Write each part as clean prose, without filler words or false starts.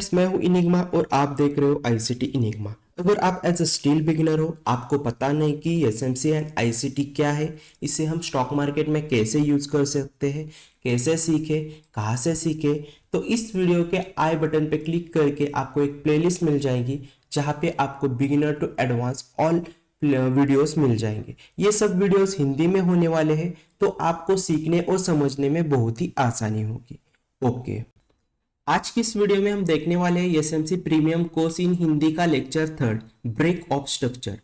Friends, मैं हूं Enigma और आप देख रहे हो आईसीटी इनिग्मा। अगर आप एज अ स्टील बिगिनर हो, आपको पता नहीं कि एसएमसी एंड आईसीटी क्या है, इसे हम स्टॉक मार्केट में कैसे यूज कर सकते हैं, कैसे सीखे, कहाँ से सीखे, तो इस वीडियो के आई बटन पे क्लिक करके आपको एक प्लेलिस्ट मिल जाएगी जहाँ पे आपको beginner to advance all videos मिल जाएंगे। ये सब वीडियोस हिंदी में होने वाले हैं, तो आपको सीखने और समझने में बहुत ही आसानी होगी। ओके, आज की इस वीडियो में हम देखने वाले हैं SMC premium course in Hindi का lecture third, break of structure.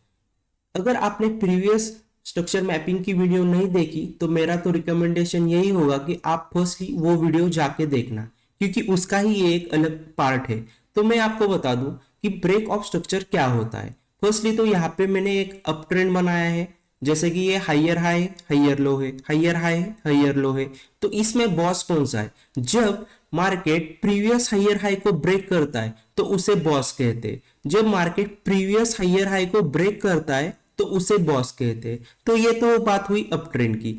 अगर आपने प्रीवियस स्ट्रक्चर मैपिंग की वीडियो नहीं देखी तो मेरा तो रिकमेंडेशन यही होगा कि आप फर्स्टली वो वीडियो जाके देखना, क्योंकि उसका ही ये एक अलग पार्ट है। तो मैं आपको बता दूं कि ब्रेक ऑफ स्ट्रक्चर क्या होता है। फर्स्टली तो यहाँ पे मैंने एक अप ट्रेंड बनाया है, जैसे कि ये हायर हाई हायर लो है, हायर हाई हायर लो है। तो इसमें बॉस कौन सा है? जब मार्केट प्रीवियस हायर हाई को ब्रेक करता है तो उसे बॉस कहते हैं। जब मार्केट प्रीवियस हायर हाई को ब्रेक करता है तो उसे बॉस कहते हैं। तो ये तो बात हुई अप ट्रेंड की।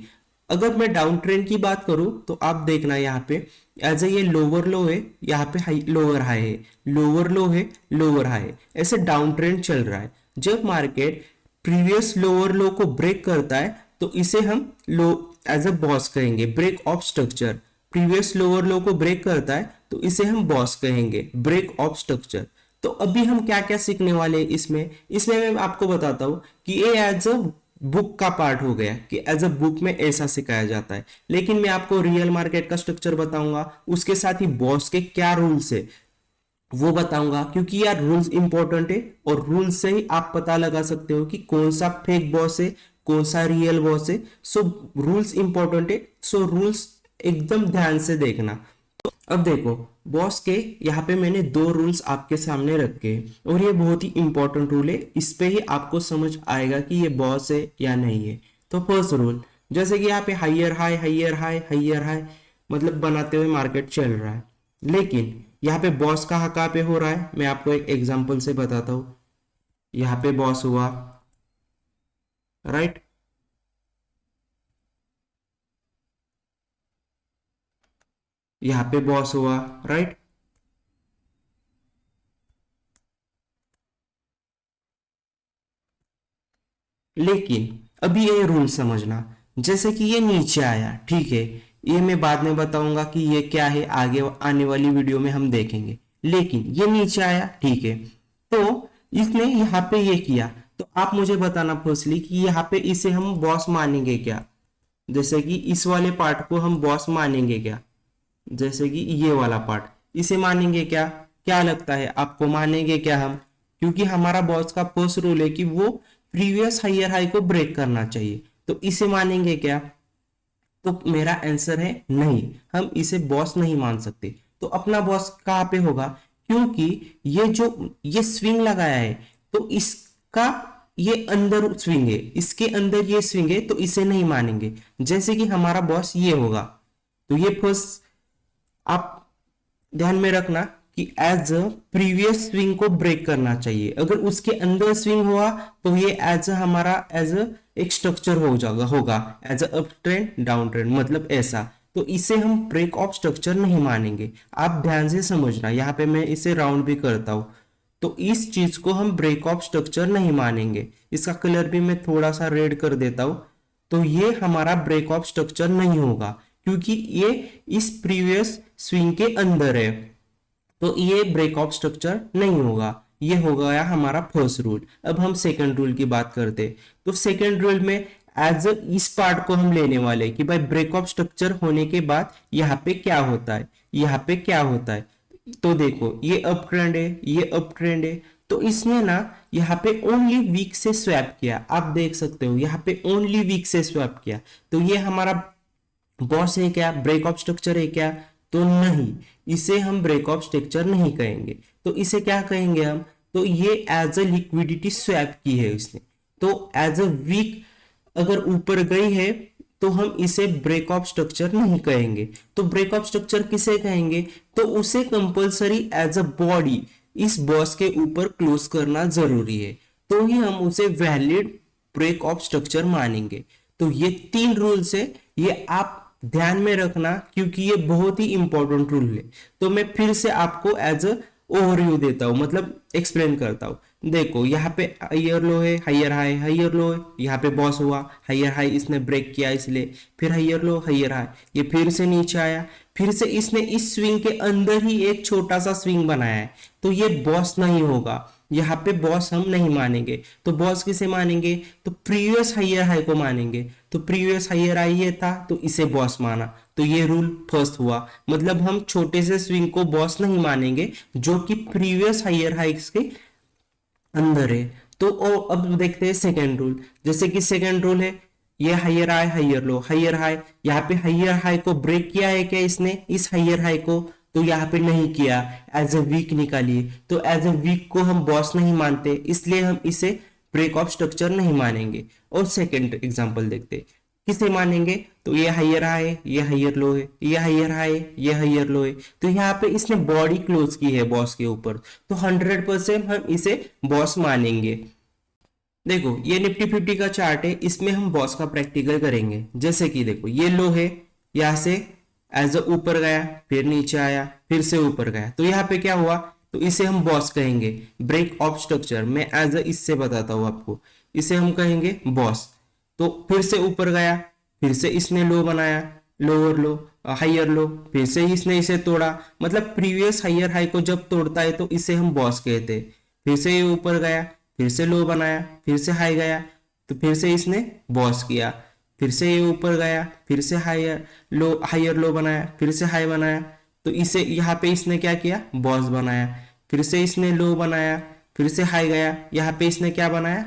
अगर मैं डाउन ट्रेंड की बात करूं तो आप देखना यहाँ पे एज ए ये लोअर लो है, यहाँ पे हाई लोअर हाई है, लोअर लो है, लोअर हाई है, ऐसे डाउन ट्रेंड चल रहा है। जब मार्केट प्रीवियस लोअर लो को ब्रेक करता है तो इसे हम लो एज अ बॉस कहेंगे, break of structure. Previous lower low को ब्रेक करता है तो इसे हम बॉस कहेंगे, ब्रेक ऑफ स्ट्रक्चर। तो अभी हम क्या क्या सीखने वाले हैं इसमें मैं आपको बताता हूं कि ये एज अ बुक का पार्ट हो गया कि एज अ बुक में ऐसा सिखाया जाता है, लेकिन मैं आपको रियल मार्केट का स्ट्रक्चर बताऊंगा, उसके साथ ही बॉस के क्या रूल्स है वो बताऊंगा, क्योंकि यार रूल्स इंपॉर्टेंट है और रूल्स से ही आप पता लगा सकते हो कि कौन सा फेक बॉस है, कौन सा रियल बॉस है। सो रूल्स इंपॉर्टेंट है, सो रूल्स एकदम ध्यान से देखना। तो अब देखो, बॉस के यहाँ पे मैंने दो रूल्स आपके सामने रखे हैं और ये बहुत ही इंपॉर्टेंट रूल है, इस पे ही आपको समझ आएगा कि ये बॉस है या नहीं है। तो फर्स्ट रूल, जैसे कि यहाँ पे higher high higher high higher high मतलब बनाते हुए मार्केट चल रहा है, लेकिन यहाँ पे बॉस कहाँ पे हो रहा है मैं आपको एक एग्जांपल से बताता हूँ। यहाँ पे बॉस हुआ, राइट, यहाँ पे बॉस हुआ, राइट। लेकिन अभी ये रूल समझना, जैसे कि ये नीचे आया, ठीक है, ये मैं बाद में बताऊंगा कि ये क्या है, आगे आने वाली वीडियो में हम देखेंगे। लेकिन ये नीचे आया, ठीक है, तो इसने यहाँ पे ये किया, तो आप मुझे बताना फर्स्टली कि यहाँ पे इसे हम बॉस मानेंगे क्या? जैसे कि इस वाले पार्ट को हम बॉस मानेंगे क्या? जैसे कि ये वाला पार्ट, इसे मानेंगे क्या? क्या लगता है आपको, मानेंगे क्या हम? क्योंकि हमारा बॉस का फर्स्ट रूल है कि वो प्रीवियस हायर हाई को ब्रेक करना चाहिए, तो इसे मानेंगे क्या? तो मेरा आंसर है नहीं, हम इसे बॉस नहीं मान सकते। तो अपना बॉस कहाँ पे होगा? क्योंकि ये जो ये स्विंग लगाया है, तो इसका ये अंदर स्विंग है, इसके अंदर ये स्विंग है, तो इसे नहीं मानेंगे। जैसे कि हमारा बॉस ये होगा, तो ये फर्स्ट आप ध्यान में रखना कि एज अ प्रीवियस स्विंग को ब्रेक करना चाहिए। अगर उसके अंदर स्विंग हुआ तो ये एज अ हमारा एज अ एक स्ट्रक्चर हो जाएगा, होगा as a up trend down trend, मतलब ऐसा। तो इसे हम ब्रेक ऑफ स्ट्रक्चर नहीं मानेंगे। आप ध्यान से समझना, यहाँ पे मैं इसे राउंड भी करता हूं, तो इस चीज को हम ब्रेक ऑफ स्ट्रक्चर नहीं मानेंगे। इसका कलर भी मैं थोड़ा सा रेड कर देता हूं। तो ये हमारा ब्रेक ऑफ स्ट्रक्चर नहीं होगा, क्योंकि ये इस प्रीवियस स्विंग के अंदर है, तो ये ब्रेक ऑफ स्ट्रक्चर नहीं होगा। ये हो गया हमारा फर्स्ट रूल। अब हम सेकंड रूल की बात करते, तो सेकंड रूल में एज इस पार्ट को हम लेने वाले कि भाई ब्रेक ऑफ स्ट्रक्चर होने के बाद यहाँ पे क्या होता है, यहाँ पे क्या होता है। तो देखो, ये अप ट्रेंड है, ये अप ट्रेंड है, तो इसने ना यहाँ पे ओनली वीक से स्वैप किया, आप देख सकते हो यहाँ पे ओनली वीक से स्वैप किया। तो ये हमारा बॉस है क्या, ब्रेक ऑफ स्ट्रक्चर है क्या? तो नहीं, इसे हम ब्रेक ऑफ स्ट्रक्चर नहीं कहेंगे। तो इसे क्या कहेंगे हम? तो ये एज अ लिक्विडिटी स्वैप की है इसने, तो एज अ वीक अगर ऊपर गई है तो हम इसे ब्रेक ऑफ स्ट्रक्चर नहीं कहेंगे। तो ब्रेक ऑफ स्ट्रक्चर किसे कहेंगे? तो उसे कंपलसरी एज अ बॉडी इस बॉस के ऊपर क्लोज करना जरूरी है, तो ही हम उसे वैलिड ब्रेक ऑफ स्ट्रक्चर मानेंगे। तो ये तीन रूल्स है, ये आप ध्यान में रखना, क्योंकि ये बहुत ही इंपॉर्टेंट रूल है। तो मैं फिर से आपको एज अ ओवरव्यू देता हूँ, मतलब एक्सप्लेन करता हूँ। देखो यहाँ पे हाइयर लो है, हाइयर हाई, हाइयर लो है, यहाँ पे बॉस हुआ, हाइयर हाई इसने ब्रेक किया इसलिए, फिर हाइयर लो, हाइयर हाई, ये फिर से नीचे आया, फिर से इसने इस स्विंग के अंदर ही एक छोटा सा स्विंग बनाया है, तो ये बॉस नहीं होगा, यहाँ पे बॉस हम नहीं मानेंगे। तो बॉस किसे मानेंगे, तो प्रीवियस हाइयर हाई को मानेंगे। तो प्रीवियस हाइयर हाई ये था तो इसे बॉस माना, तो ये रूल फर्स्ट हुआ, मतलब हम छोटे से स्विंग को बॉस नहीं मानेंगे जो कि प्रीवियस हाइयर हाइक्स के अंदर है। तो अब देखते हैं सेकेंड रूल। जैसे कि सेकेंड रूल है, ये हाइयर हाई, हाइयर लो, हाइयर हाई, यहाँ पे हाइयर हाई को ब्रेक किया है क्या इसने, इस हाइयर हाई को, तो यहाँ पे नहीं किया, एज ए वीक निकालिए, तो एज ए वीक को हम बॉस नहीं मानते, इसलिए हम इसे ब्रेक ऑफ स्ट्रक्चर नहीं मानेंगे। और सेकेंड एग्जांपल देखते हैं, किसे मानेंगे, तो ये हाइयर हाई है, ये हाइयर लो है, ये हाइयर हाई है, ये हाइयर लो है, तो यहाँ पे इसने बॉडी क्लोज की है बॉस के ऊपर, तो 100% हम इसे बॉस मानेंगे। देखो ये निफ्टी 50 का चार्ट है, इसमें हम बॉस का प्रैक्टिकल करेंगे। जैसे कि देखो ये लो है, यहाँ से एज अ ऊपर गया, फिर नीचे आया, फिर से ऊपर गया, तो यहाँ पे क्या हुआ, तो इसे हम बॉस कहेंगे, ब्रेक ऑफ स्ट्रक्चर। मैं एज अ इससे बताता हूँ आपको, इसे हम कहेंगे बॉस। तो फिर से ऊपर गया, फिर से इसने लो बनाया, लोअर लो, हाइयर लो, फिर से इसने इसे तोड़ा, मतलब प्रीवियस हाइयर हाई को जब तोड़ता है तो इसे हम बॉस कहते हैं। फिर से ये ऊपर गया, फिर से लो बनाया, फिर से हाई गया, तो फिर से इसने बॉस किया, फिर से ये ऊपर गया, फिर से हाइयर लो बनाया, फिर से हाई बनाया, तो इसे यहाँ पे इसने क्या किया, बॉस बनाया। फिर से इसने लो बनाया, फिर से हाई गया, यहाँ पे इसने क्या बनाया,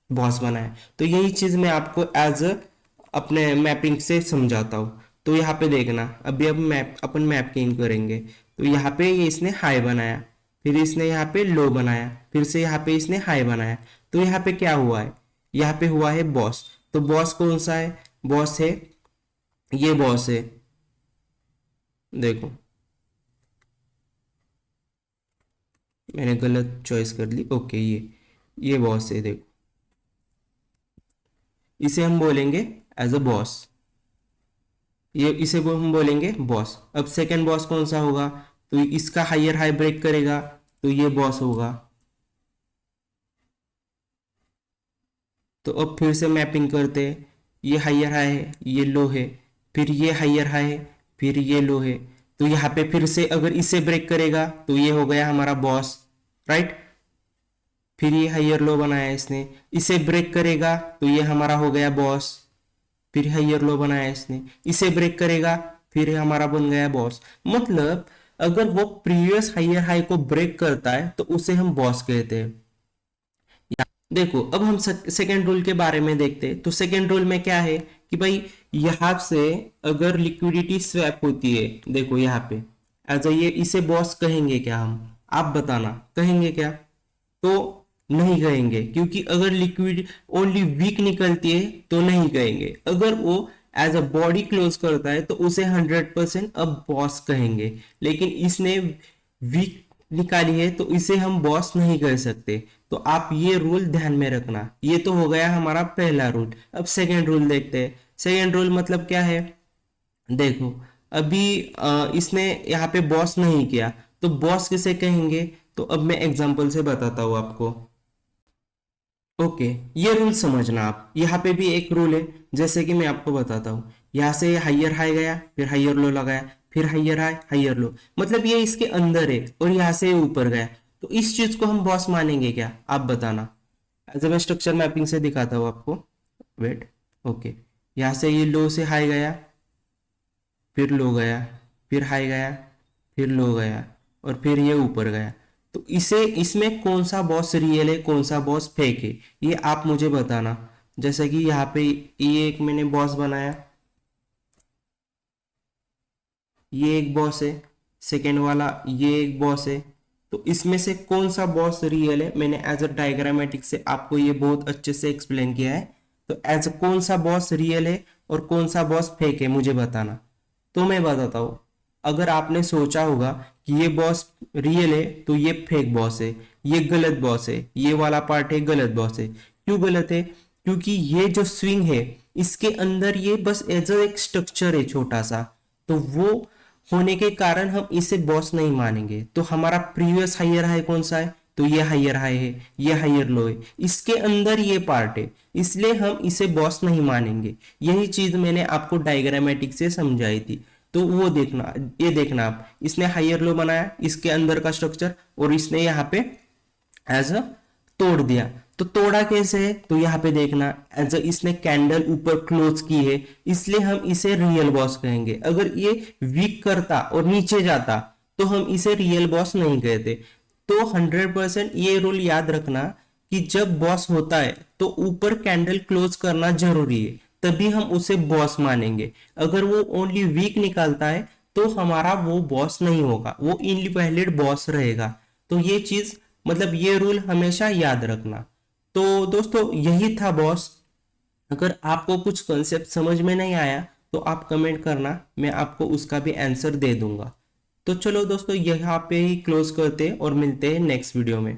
बॉस बनाया। तो यही चीज मैं आपको एज अपने मैपिंग से समझाता हूँ। तो यहाँ पे देखना, अभी अब अपन मैप गेन करेंगे, तो यहाँ पे ये इसने हाई बनाया, फिर इसने यहाँ पे लो बनाया, फिर से यहाँ पे इसने हाई बनाया, तो यहाँ पे क्या हुआ है, यहाँ पे हुआ है बॉस। तो बॉस कौन सा है, बॉस है, ये बॉस है, देखो मैंने गलत चॉइस कर ली, ओके ये बॉस है, देखो इसे हम बोलेंगे एज अ बॉस, ये इसे हम बोलेंगे बॉस। अब सेकंड बॉस कौन सा होगा, तो इसका हाइयर हाई ब्रेक करेगा, तो ये बॉस होगा। तो अब फिर से मैपिंग करते हैं, ये हाइयर हाई है, ये लो है, फिर ये हाइयर हाई है, फिर ये लो है, तो यहाँ पे फिर से अगर इसे ब्रेक करेगा तो ये हो गया हमारा बॉस, राइट। फिर ये हाइयर लो बनाया इसने, इसे ब्रेक करेगा तो ये हमारा हो गया बॉस, फिर हाइयर लो बनाया इसने, इसे ब्रेक करेगा, फिर हमारा बन गया बॉस। मतलब अगर वो प्रीवियस हाइयर हाई को ब्रेक करता है तो उसे हम बॉस कहते हैं। देखो अब हम सेकेंड रूल के बारे में देखते हैं। तो सेकेंड रूल में क्या है कि भाई यहां से अगर लिक्विडिटी स्वैप होती है, देखो यहाँ पे एज ये इसे बॉस कहेंगे क्या हम, आप बताना कहेंगे क्या, तो नहीं कहेंगे, क्योंकि अगर लिक्विड ओनली वीक निकलती है तो नहीं कहेंगे, अगर वो एज अ बॉडी क्लोज करता है तो उसे 100% अब बॉस कहेंगे। लेकिन इसने वीक निकाली है तो इसे हम बॉस नहीं कह सकते। तो आप ये रूल ध्यान में रखना। ये तो हो गया हमारा पहला रूल। अब सेकेंड रूल देखते हैं। सेकेंड रूल मतलब क्या है, देखो अभी इसने यहाँ पे बॉस नहीं किया तो बॉस किसे कहेंगे, तो अब मैं एग्जांपल से बताता हूँ आपको। ओके, ये रूल समझना आप। यहाँ पे भी एक रूल है, जैसे कि मैं आपको बताता हूँ। यहाँ से हाइयर हाई गया, फिर हाइयर लो लगाया, फिर हाइयर हाई, हाइयर लो, मतलब ये इसके अंदर है, और यहाँ से ऊपर गया, तो इस चीज को हम बॉस मानेंगे क्या, आप बताना। ऐसे मैं स्ट्रक्चर मैपिंग से दिखाता हूँ आपको, वेट। ओके, यहाँ से ये लो से हाई गया, फिर लो गया, फिर हाई गया, फिर लो गया, और फिर ये ऊपर गया। तो इसे इसमें कौन सा बॉस रियल है, कौन सा बॉस फेक है, ये आप मुझे बताना। जैसे कि यहाँ पे ये एक मैंने बॉस बनाया, ये एक बॉस है, सेकेंड वाला ये एक बॉस है। तो इसमें से कौन सा बॉस रियल है, मैंने एज अ डायग्रामेटिक से आपको ये बहुत अच्छे से एक्सप्लेन किया है। तो एज कौन सा बॉस रियल है और कौन सा बॉस फेक है मुझे बताना। तो मैं बताता हूँ। अगर आपने सोचा होगा कि ये बॉस रियल है तो ये फेक बॉस है, ये गलत बॉस है, ये वाला पार्ट है गलत बॉस है। क्यों गलत है, क्योंकि ये जो स्विंग है इसके अंदर ये बस एज अ एक स्ट्रक्चर है छोटा सा, तो वो होने के कारण हम इसे बॉस नहीं मानेंगे। तो हमारा प्रीवियस हायर हाई कौन सा है, तो ये हायर हाई है, ये हायर लो है, इसके अंदर ये पार्ट है, इसलिए हम इसे बॉस नहीं मानेंगे। यही चीज मैंने आपको डायग्रामेटिक से समझाई थी। तो वो देखना, ये देखना आप, इसने हायर लो बनाया इसके अंदर का स्ट्रक्चर, और इसने यहाँ पे एज अ तोड़ दिया। तो तोड़ा कैसे है, तो यहाँ पे देखना, एज अ इसने कैंडल ऊपर क्लोज की है, इसलिए हम इसे रियल बॉस कहेंगे। अगर ये वीक करता और नीचे जाता तो हम इसे रियल बॉस नहीं कहते। तो 100% ये रूल याद रखना कि जब बॉस होता है तो ऊपर कैंडल क्लोज करना जरूरी है, तभी हम उसे बॉस मानेंगे। अगर वो ओनली वीक निकालता है तो हमारा वो बॉस नहीं होगा, वो इनवैलिड बॉस रहेगा। तो ये चीज, मतलब ये रूल हमेशा याद रखना। तो दोस्तों यही था बॉस। अगर आपको कुछ कॉन्सेप्ट समझ में नहीं आया तो आप कमेंट करना, मैं आपको उसका भी आंसर दे दूंगा। तो चलो दोस्तों यहाँ पे ही क्लोज करते हैं और मिलते हैं नेक्स्ट वीडियो में।